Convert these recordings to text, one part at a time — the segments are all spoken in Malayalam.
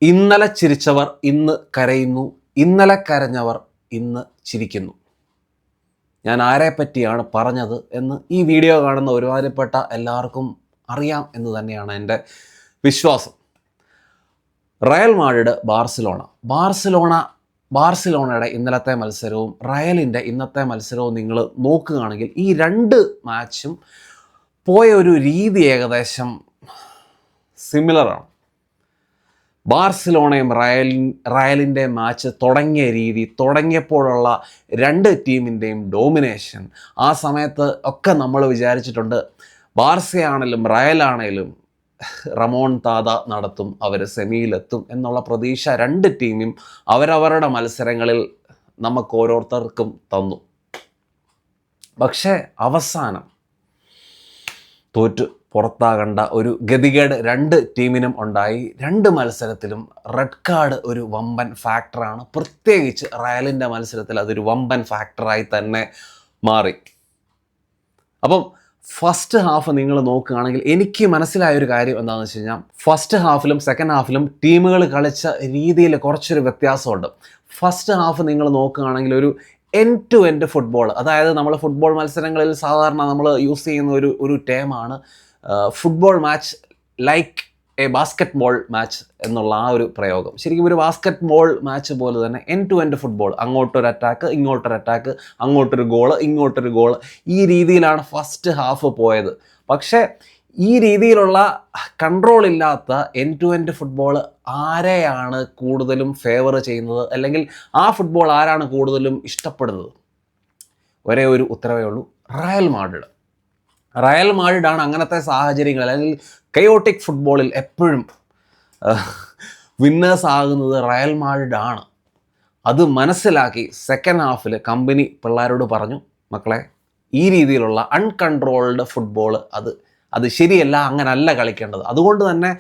ഇന്നലെ ചിരിച്ചവർ ഇന്ന് കരയുന്നു, ഇന്നലെ കരഞ്ഞവർ ഇന്ന് ചിരിക്കുന്നു. ഞാൻ ആരെപ്പറ്റിയാണ് പറഞ്ഞത് എന്ന് ഈ വീഡിയോ കാണുന്ന ഒരുമാതിരിപ്പെട്ട എല്ലാവർക്കും അറിയാം എന്ന് തന്നെയാണ് എൻ്റെ വിശ്വാസം. റയൽ മാഡ്രിഡ് ബാർസിലോണയുടെ ഇന്നലത്തെ മത്സരവും റയലിൻ്റെ ഇന്നത്തെ മത്സരവും നിങ്ങൾ നോക്കുകയാണെങ്കിൽ ഈ രണ്ട് മാച്ചും പോയ ഒരു രീതി ഏകദേശം സിമിലറാണ്. ബാർസിലോണയും റയലിൻ്റെ മാച്ച് തുടങ്ങിയ രീതി, തുടങ്ങിയപ്പോഴുള്ള രണ്ട് ടീമിൻ്റെയും ഡോമിനേഷൻ, ആ സമയത്ത് ഒക്കെ നമ്മൾ വിചാരിച്ചിട്ടുണ്ട് ബാർസയാണെങ്കിലും റയലാണെങ്കിലും റമോൺ താത നടത്തും, അവർ സെമിയിലെത്തും എന്നുള്ള പ്രതീക്ഷ രണ്ട് ടീമും അവരവരുടെ മത്സരങ്ങളിൽ നമുക്ക് ഓരോരുത്തർക്കും തന്നു. പക്ഷേ അവസാനം തോറ്റു പുറത്താകേണ്ട ഒരു ഗതികേട് രണ്ട് ടീമിനും ഉണ്ടായി. രണ്ട് മത്സരത്തിലും റെഡ് കാർഡ് ഒരു വമ്പൻ ഫാക്ടറാണ്. പ്രത്യേകിച്ച് റയലിൻ്റെ മത്സരത്തിൽ അതൊരു വമ്പൻ ഫാക്ടറായി തന്നെ മാറി. അപ്പം ഫസ്റ്റ് ഹാഫ് നിങ്ങൾ നോക്കുകയാണെങ്കിൽ എനിക്ക് മനസ്സിലായൊരു കാര്യം എന്താണെന്ന് വെച്ച് കഴിഞ്ഞാൽ, ഫസ്റ്റ് ഹാഫിലും സെക്കൻഡ് ഹാഫിലും ടീമുകൾ കളിച്ച രീതിയിൽ കുറച്ചൊരു വ്യത്യാസമുണ്ട്. ഫസ്റ്റ് ഹാഫ് നിങ്ങൾ നോക്കുകയാണെങ്കിൽ ഒരു എൻഡ് ടു എൻഡ് ഫുട്ബോൾ, അതായത് നമ്മൾ ഫുട്ബോൾ മത്സരങ്ങളിൽ സാധാരണ നമ്മൾ യൂസ് ചെയ്യുന്ന ഒരു ടേമാണ് football match like a basketball match എന്നുള്ള ആ ഒരു പ്രയോഗം. ശരിക്കും ഒരു ബാസ്ക്കറ്റ് ബോൾ മാച്ച് പോലെ തന്നെ എൻഡ് ടു എൻഡ് ഫുട്ബോൾ, അങ്ങോട്ടൊരു അറ്റാക്ക്, ഇങ്ങോട്ടൊരു അറ്റാക്ക്, അങ്ങോട്ടൊരു ഗോള്, ഇങ്ങോട്ടൊരു ഗോള്, ഈ രീതിയിലാണ് ഫസ്റ്റ് ഹാഫ് പോയത്. പക്ഷേ ഈ രീതിയിലുള്ള കൺട്രോൾ ഇല്ലാത്ത എൻഡ് ടു എൻഡ് ഫുട്ബോൾ ആരെയാണ് കൂടുതലും ഫേവർ ചെയ്യുന്നത്, അല്ലെങ്കിൽ ആ ഫുട്ബോൾ ആരാണ് കൂടുതലും ഇഷ്ടപ്പെടുന്നത്? ഒരേ ഒരു ഉത്തരവേ ഉള്ളൂ, റയൽ മാഡ്രിഡാണ് അങ്ങനത്തെ സാഹചര്യങ്ങൾ അല്ലെങ്കിൽ കയോട്ടിക് ഫുട്ബോളിൽ എപ്പോഴും വിന്നേഴ്സ് ആകുന്നത് റയൽ മാഡ്രിഡാണ്. അത് മനസ്സിലാക്കി സെക്കൻഡ് ഹാഫിൽ കമ്പനി പിള്ളേരോട് പറഞ്ഞു, മക്കളെ ഈ രീതിയിലുള്ള അൺകൺട്രോൾഡ് ഫുട്ബോൾ അത് ശരിയല്ല, അങ്ങനല്ല കളിക്കേണ്ടത്. അതുകൊണ്ട് തന്നെ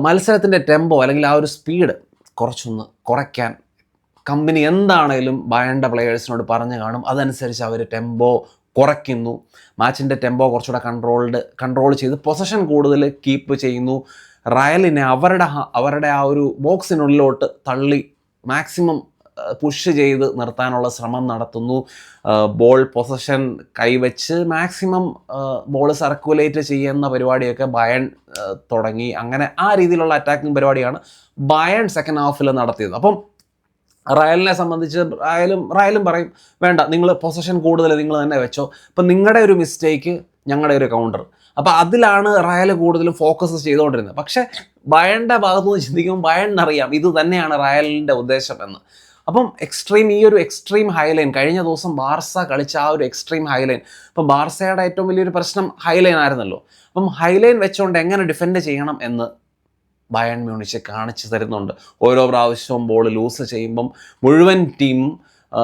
മത്സരത്തിൻ്റെ ടെമ്പോ അല്ലെങ്കിൽ ആ ഒരു സ്പീഡ് കുറച്ചൊന്ന് കുറയ്ക്കാൻ കമ്പനി എന്താണേലും ബയണിൻ്റെ പ്ലെയേഴ്സിനോട് പറഞ്ഞു കാണും. അതനുസരിച്ച് അവർ ടെമ്പോ കുറയ്ക്കുന്നു, മാച്ചിൻ്റെ ടെമ്പോ കുറച്ചുകൂടെ കൺട്രോൾ ചെയ്ത് പൊസഷൻ കൂടുതൽ കീപ്പ് ചെയ്യുന്നു. റയലിനെ അവരുടെ ആ ഒരു ബോക്സിനുള്ളിലോട്ട് തള്ളി മാക്സിമം പുഷ് ചെയ്ത് നിർത്താനുള്ള ശ്രമം നടത്തുന്നു. ബോൾ പൊസഷൻ കൈവച്ച് മാക്സിമം ബോൾ സർക്കുലേറ്റ് ചെയ്യുന്ന പരിപാടിയൊക്കെ ബയൺ തുടങ്ങി. അങ്ങനെ ആ രീതിയിലുള്ള അറ്റാക്കിംഗ് പരിപാടിയാണ് ബയൺ സെക്കൻഡ് ഹാഫിൽ നടത്തിയത്. അപ്പം റയലിനെ സംബന്ധിച്ച് റയലും പറയും, വേണ്ട, നിങ്ങൾ പൊസഷൻ കൂടുതൽ നിങ്ങൾ തന്നെ വെച്ചോ, അപ്പം നിങ്ങളുടെ ഒരു മിസ്റ്റേക്ക് ഞങ്ങളുടെ ഒരു കൗണ്ടർ. അപ്പോൾ അതിലാണ് റയൽ കൂടുതലും ഫോക്കസ് ചെയ്തുകൊണ്ടിരുന്നത്. പക്ഷേ ബയണിൻ്റെ ഭാഗത്തു നിന്ന് ചിന്തിക്കുമ്പോൾ ബയണിനറിയാം ഇത് തന്നെയാണ് റയലിൻ്റെ ഉദ്ദേശം എന്ന്. അപ്പം ഈ ഒരു എക്സ്ട്രീം ഹൈലൈൻ, കഴിഞ്ഞ ദിവസം ബാർസ കളിച്ച ആ ഒരു എക്സ്ട്രീം ഹൈലൈൻ, അപ്പം ബാർസയുടെ ഏറ്റവും വലിയൊരു പ്രശ്നം ഹൈലൈൻ ആയിരുന്നല്ലോ. അപ്പം ഹൈലൈൻ വെച്ചുകൊണ്ട് എങ്ങനെ ഡിഫെൻഡ് ചെയ്യണം എന്ന് ബയൺ മ്യൂണിച്ച് കാണിച്ചു തരുന്നുണ്ട്. ഓരോ പ്രാവശ്യവും ബോൾ ലൂസ് ചെയ്യുമ്പം മുഴുവൻ ടീമും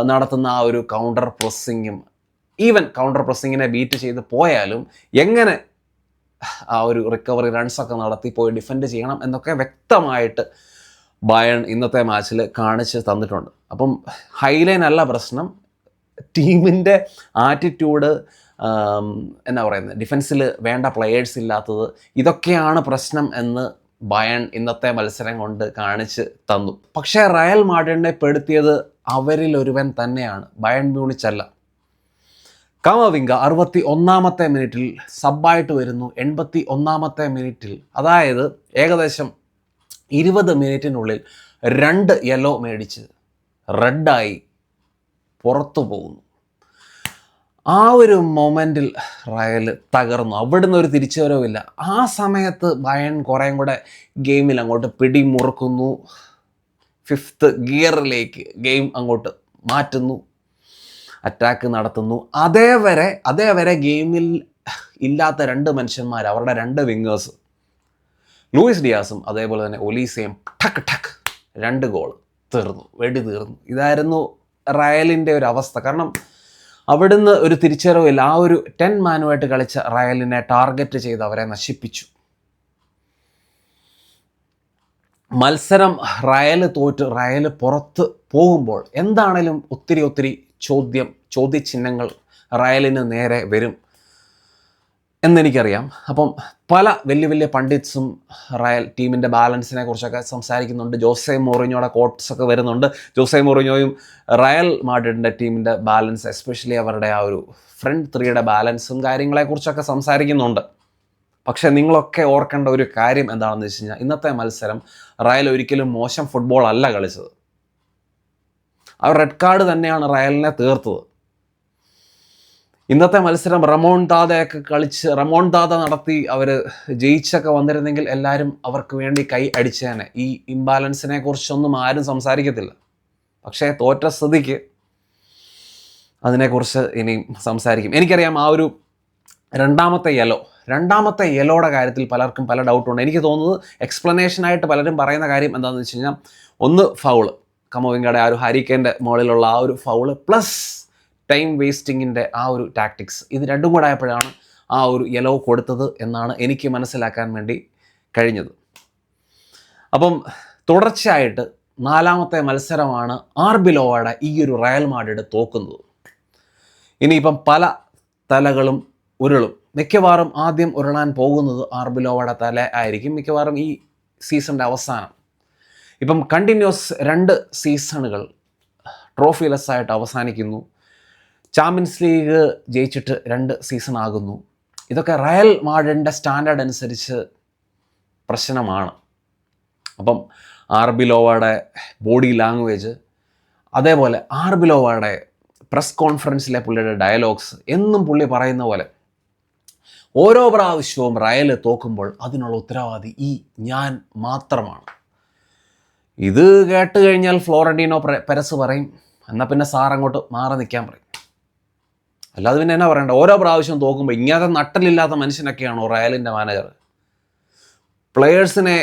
നടത്തുന്ന ആ ഒരു കൗണ്ടർ പ്രസ്സിങ്ങും, ഈവൻ കൗണ്ടർ പ്രസ്സിങ്ങിനെ ബീറ്റ് ചെയ്ത് പോയാലും എങ്ങനെ ആ ഒരു റിക്കവറി റൺസൊക്കെ നടത്തി പോയി ഡിഫെൻഡ് ചെയ്യണം എന്നൊക്കെ വ്യക്തമായിട്ട് ബയൺ ഇന്നത്തെ മാച്ചിൽ കാണിച്ച് തന്നിട്ടുണ്ട്. അപ്പം ഹൈലൈൻ അല്ല പ്രശ്നം, ടീമിൻ്റെ ആറ്റിറ്റ്യൂഡ്, എന്നാ പറയുന്നത്, ഡിഫൻസിൽ വേണ്ട പ്ലെയേഴ്സ് ഇല്ലാത്തത്, ഇതൊക്കെയാണ് പ്രശ്നം എന്ന് ബയൺ ഇന്നത്തെ മത്സരം കൊണ്ട് കാണിച്ച് തന്നു. പക്ഷേ റയൽ മാഡ്രിഡിനെ പെടുത്തിയത് അവരിൽ ഒരുവൻ തന്നെയാണ്, ബയൺ മ്യൂണിച്ചല്ല. കാമവിംഗ 61-ാമത്തെ മിനിറ്റിൽ സബ്ബായിട്ട് വരുന്നു. 81-ാമത്തെ മിനിറ്റിൽ, അതായത് ഏകദേശം 20 മിനിറ്റിനുള്ളിൽ 2 യെല്ലോ മേടിച്ച് റെഡായി പുറത്തു പോകുന്നു. ആ ഒരു മൊമെൻറ്റിൽ റയൽ തകർന്നു. അവിടുന്ന് ഒരു തിരിച്ചുവരവില്ല. ആ സമയത്ത് ബയൺ കുറേയും കൂടെ ഗെയിമിൽ അങ്ങോട്ട് പിടിമുറുക്കുന്നു, 5th ഗിയറിലേക്ക് ഗെയിം അങ്ങോട്ട് മാറ്റുന്നു, അറ്റാക്ക് നടത്തുന്നു. അതേവരെ ഗെയിമിൽ ഇല്ലാത്ത 2 മനുഷ്യന്മാർ, അവരുടെ 2 വിങ്ങേഴ്സ്, ലൂയിസ് ഡിയാസും അതേപോലെ തന്നെ ഒലീസയും ടക്ക് 2 ഗോൾ വെടി തീർന്നു. ഇതായിരുന്നു റയലിൻ്റെ ഒരു അവസ്ഥ. കാരണം അവിടുന്ന് ഒരു തിരിച്ചറിവില്ല. ആ ഒരു 10 മാനുമായിട്ട് കളിച്ച റയലിനെ ടാർഗറ്റ് ചെയ്ത് അവരെ നശിപ്പിച്ചു. മത്സരം റയൽ തോറ്റ്, റയൽ പുറത്ത് പോകുമ്പോൾ എന്താണേലും ഒത്തിരി ചോദ്യചിഹ്നങ്ങൾ റയലിന് നേരെ വരും. എന്നെനിക്കറിയാം. അപ്പം പല വലിയ വലിയ പണ്ഡിറ്റ്സും റയൽ ടീമിൻ്റെ ബാലൻസിനെ കുറിച്ചൊക്കെ സംസാരിക്കുന്നുണ്ട്. ജോസെ മൗറിഞ്ഞോയുടെ കോട്ട്സൊക്കെ വരുന്നുണ്ട്. ജോസെ മൗറിഞ്ഞോയും റയൽ മാഡ്രിഡിൻ്റെ ടീമിൻ്റെ ബാലൻസ്, എസ്പെഷ്യലി അവരുടെ ആ ഒരു ഫ്രണ്ട് ത്രീയുടെ ബാലൻസും കാര്യങ്ങളെക്കുറിച്ചൊക്കെ സംസാരിക്കുന്നുണ്ട്. പക്ഷേ നിങ്ങളൊക്കെ ഓർക്കേണ്ട ഒരു കാര്യം എന്താണെന്ന് വെച്ച് കഴിഞ്ഞാൽ, ഇന്നത്തെ മത്സരം റയൽ ഒരിക്കലും മോശം ഫുട്ബോൾ അല്ല കളിച്ചത്. ആ റെഡ് കാർഡ് തന്നെയാണ് റയലിനെ തീർത്തത്. ഇന്നത്തെ മത്സരം റമോൺതാദയൊക്കെ കളിച്ച് റമോൺതാദ നടത്തി അവർ ജയിച്ചൊക്കെ വന്നിരുന്നെങ്കിൽ എല്ലാവരും അവർക്ക് വേണ്ടി കൈ അടിച്ചേനെ. ഈ ഇംബാലൻസിനെ കുറിച്ചൊന്നും ആരും സംസാരിക്കത്തില്ല. പക്ഷേ തോറ്റ സ്ഥിതിക്ക് അതിനെക്കുറിച്ച് ഇനിയും സംസാരിക്കും. എനിക്കറിയാം ആ ഒരു രണ്ടാമത്തെ യെലോയുടെ കാര്യത്തിൽ പലർക്കും പല ഡൗട്ടുണ്ട്. എനിക്ക് തോന്നുന്നത് എക്സ്പ്ലനേഷനായിട്ട് പലരും പറയുന്ന കാര്യം എന്താണെന്ന് വെച്ച് കഴിഞ്ഞാൽ, ഒന്ന് ഫൗള്, കമോവിങ്കയുടെ ആ ഒരു ഹാരിക്കേൻ്റെ മുകളിലുള്ള ആ ഒരു ഫൗള്, പ്ലസ് ടൈം വേസ്റ്റിങ്ങിൻ്റെ ആ ഒരു ടാക്ടിക്സ്, ഇത് രണ്ടും കൂടെ ആയപ്പോഴാണ് ആ ഒരു യെല്ലോ കൊടുത്തത് എന്നാണ് എനിക്ക് മനസ്സിലാക്കാൻ വേണ്ടി കഴിഞ്ഞത്. അപ്പം തുടർച്ചയായിട്ട് 4ാമത്തെ മത്സരമാണ് ആർബിലോവയുടെ ഈ ഒരു റയൽ മാഡ്രിഡ് തോക്കുന്നത്. ഇനിയിപ്പം പല തലകളും ഉരുളും. മിക്കവാറും ആദ്യം ഉരുളാൻ പോകുന്നത് ആർബിലോവയുടെ തല ആയിരിക്കും, മിക്കവാറും ഈ സീസണിൻ്റെ അവസാനം. ഇപ്പം കണ്ടിന്യൂസ് 2 സീസണുകൾ ട്രോഫിലെസ് ആയിട്ട് അവസാനിക്കുന്നു. ചാമ്പ്യൻസ് ലീഗ് ജയിച്ചിട്ട് 2 സീസൺ ആകുന്നു. ഇതൊക്കെ റയൽ മാഡ്രിഡിൻ്റെ സ്റ്റാൻഡേർഡ് അനുസരിച്ച് പ്രശ്നമാണ്. അപ്പം ആർബിലോവയുടെ ബോഡി ലാംഗ്വേജ്, അതേപോലെ ആർബിലോവയുടെ പ്രസ് കോൺഫറൻസിലെ പുള്ളിയുടെ ഡയലോഗ്സ്, എന്നും പുള്ളി പറയുന്ന പോലെ ഓരോ പ്രാവശ്യവും റയൽ തോക്കുമ്പോൾ അതിനുള്ള ഉത്തരവാദി ഞാൻ മാത്രമാണ്. ഇത് കേട്ട് കഴിഞ്ഞാൽ ഫ്ലോറന്റീനോ പെരസ് പറയും, എന്നാൽ പിന്നെ സാർ അങ്ങോട്ട് മാറി നിൽക്കാൻ പറയും. അല്ലാതെ പിന്നെ എന്നാ പറയണ്ട? ഓരോ പ്രാവശ്യവും തോക്കുമ്പോൾ ഇങ്ങനത്തെ നട്ടലില്ലാത്ത മനുഷ്യനൊക്കെയാണോ റയലിൻ്റെ മാനേജർ? പ്ലെയേഴ്സിനെ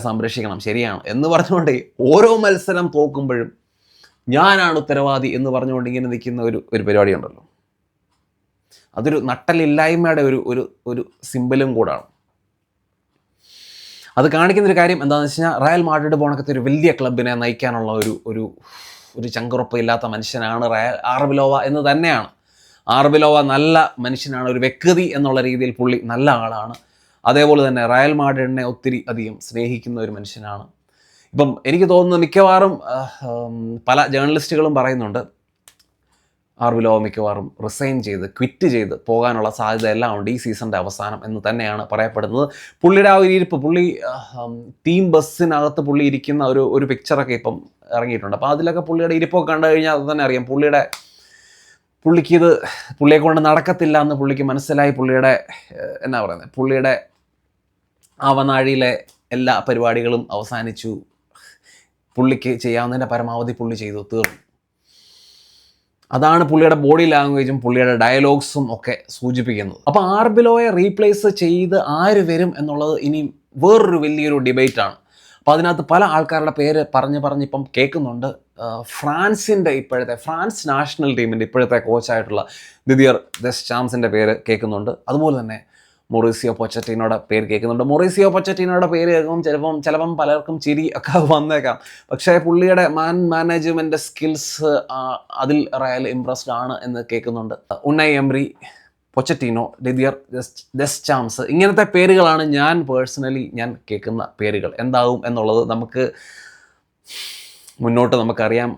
സംരക്ഷിക്കണം, ശരിയാണ് എന്ന് പറഞ്ഞുകൊണ്ട് ഓരോ മത്സരം തോക്കുമ്പോഴും ഞാനാണ് ഉത്തരവാദി എന്ന് പറഞ്ഞുകൊണ്ട് ഇങ്ങനെ നിൽക്കുന്ന ഒരു പരിപാടി ഉണ്ടല്ലോ, അതൊരു നട്ടലില്ലായ്മയുടെ ഒരു സിമ്പലും കൂടാണ്. അത് കാണിക്കുന്നൊരു കാര്യം എന്താണെന്ന് വെച്ച് കഴിഞ്ഞാൽ, റയൽ മാഡ്രിഡ് പോണക്കത്തെ ഒരു വലിയ ക്ലബിനെ നയിക്കാനുള്ള ഒരു ചങ്കുറപ്പ് ഇല്ലാത്ത മനുഷ്യനാണ് ആർബിലോവ എന്ന് തന്നെയാണ്. ആർബിലോവ നല്ല മനുഷ്യനാണ്, ഒരു വ്യക്തി എന്നുള്ള രീതിയിൽ പുള്ളി നല്ല ആളാണ്. അതേപോലെ തന്നെ റയൽ മാഡ്രിഡിനെ ഒത്തിരി അധികം സ്നേഹിക്കുന്ന ഒരു മനുഷ്യനാണ്. ഇപ്പം എനിക്ക് തോന്നുന്നു മിക്കവാറും പല ജേർണലിസ്റ്റുകളും പറയുന്നുണ്ട് ആർബിലോവ മിക്കവാറും ക്വിറ്റ് ചെയ്ത് പോകാനുള്ള സാധ്യത എല്ലാം ഉണ്ട് ഈ സീസണിൻ്റെ അവസാനം എന്ന് തന്നെയാണ് പറയപ്പെടുന്നത്. പുള്ളിയുടെ ആ ഒരു ഇരിപ്പ്, പുള്ളി ടീം ബസ്സിനകത്ത് പുള്ളി ഇരിക്കുന്ന ഒരു പിക്ചറൊക്കെ ഇപ്പം ഇറങ്ങിയിട്ടുണ്ട്. അപ്പോൾ അതിലൊക്കെ പുള്ളിയുടെ ഇരിപ്പൊക്കെ കണ്ടു കഴിഞ്ഞാൽ അത് തന്നെ അറിയാം പുള്ളിയെ കൊണ്ട് നടക്കത്തില്ല എന്ന് പുള്ളിക്ക് മനസ്സിലായി. പുള്ളിയുടെ അവനാഴിയിലെ എല്ലാ പരിപാടികളും അവസാനിച്ചു. പുള്ളിക്ക് ചെയ്യാവുന്നതിൻ്റെ പരമാവധി പുള്ളി ചെയ്തു, തീർന്നു. അതാണ് പുള്ളിയുടെ ബോഡി ലാംഗ്വേജും പുള്ളിയുടെ ഡയലോഗ്സും ഒക്കെ സൂചിപ്പിക്കുന്നത്. അപ്പോൾ ആർബിലോയെ റീപ്ലേസ് ചെയ്ത് ആര് വരും എന്നുള്ളത് ഇനി വേറൊരു വലിയൊരു ഡിബേറ്റാണ്. അപ്പോൾ അതിനകത്ത് പല ആൾക്കാരുടെ പേര് പറഞ്ഞ് ഇപ്പം കേൾക്കുന്നുണ്ട്. ഫ്രാൻസ് നാഷണൽ ടീമിൻ്റെ ഇപ്പോഴത്തെ കോച്ചായിട്ടുള്ള ദിദിയർ ദെസ്ചാംസിൻ്റെ പേര് കേൾക്കുന്നുണ്ട്. അതുപോലെ തന്നെ മൊറീസിയോ പൊച്ചറ്റീനോയുടെ പേര് കേൾക്കുന്നുണ്ട്. മൊറീസിയോ പൊച്ചറ്റീനോയുടെ പേര് കേൾക്കുമ്പോൾ ചിലപ്പം പലർക്കും ചിരി ഒക്കെ വന്നേക്കാം. പക്ഷേ പുള്ളിയുടെ മാനേജ്മെൻറ്റ് സ്കിൽസ് അതിൽ റയൽ ഇംപ്രസ്ഡ് ആണ് എന്ന് കേൾക്കുന്നുണ്ട്. ഉണ്ണൈ എംറി, പൊച്ചറ്റീനോ, ദിദിയർ ദെസ്ചാംസ്, ഇങ്ങനത്തെ പേരുകളാണ് ഞാൻ കേൾക്കുന്ന പേരുകൾ. എന്താവും എന്നുള്ളത് മുന്നോട്ട് നമുക്കറിയാം,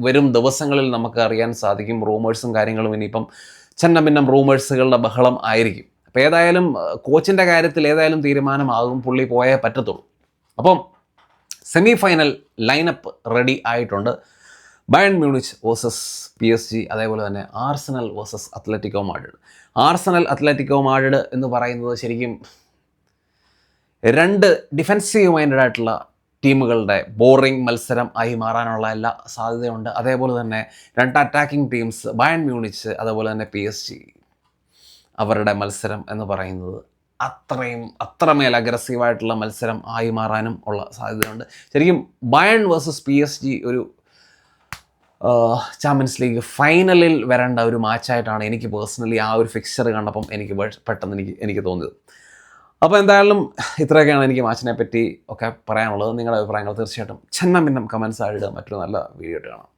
വരും ദിവസങ്ങളിൽ നമുക്ക് അറിയാൻ സാധിക്കും. റൂമേഴ്സും കാര്യങ്ങളും ഇനിയിപ്പം ഭിന്നം റൂമേഴ്സുകളുടെ ബഹളം ആയിരിക്കും. അപ്പോൾ ഏതായാലും കോച്ചിൻ്റെ കാര്യത്തിൽ ഏതായാലും തീരുമാനമാകും, പുള്ളി പോയേ പറ്റത്തുള്ളൂ. അപ്പം സെമി ഫൈനൽ ലൈനപ്പ് റെഡി ആയിട്ടുണ്ട്. ബയൺ മ്യൂണിച്ച് വേഴ്സസ് PSG, അതേപോലെ തന്നെ Arsenal versus Atletico Madrid. Atletico Madrid എന്ന് പറയുന്നത് ശരിക്കും 2 ഡിഫെൻസീവ് മൈൻഡഡ് ആയിട്ടുള്ള ടീമുകളുടെ ബോറിംഗ് മത്സരം ആയി മാറാനുള്ള എല്ലാ സാധ്യതയുണ്ട്. അതേപോലെ തന്നെ 2 അറ്റാക്കിംഗ് ടീംസ് ബയൺ മ്യൂണിച്ച്, അതേപോലെ തന്നെ PSG, അവരുടെ മത്സരം എന്ന് പറയുന്നത് അത്രമേൽ അഗ്രസീവായിട്ടുള്ള മത്സരം ആയി മാറാനും ഉള്ള സാധ്യതയുണ്ട്. ശരിക്കും ബയൺ വേഴ്സസ് PSG ഒരു ചാമ്പ്യൻസ് ലീഗ് ഫൈനലിൽ വരേണ്ട ഒരു മാച്ചായിട്ടാണ് എനിക്ക് പേഴ്സണലി ആ ഒരു ഫിക്സ്ചർ കണ്ടപ്പം എനിക്ക് തോന്നിയത്. അപ്പോൾ എന്തായാലും ഇത്രയൊക്കെയാണ് എനിക്ക് മാച്ചിനെ പറ്റി ഒക്കെ പറയാനുള്ളത്. നിങ്ങളുടെ അഭിപ്രായങ്ങൾ തീർച്ചയായിട്ടും ഭിന്നം കമൻസ് ആയിട്ട് മറ്റൊരു നല്ല വീഡിയോ കാണാം.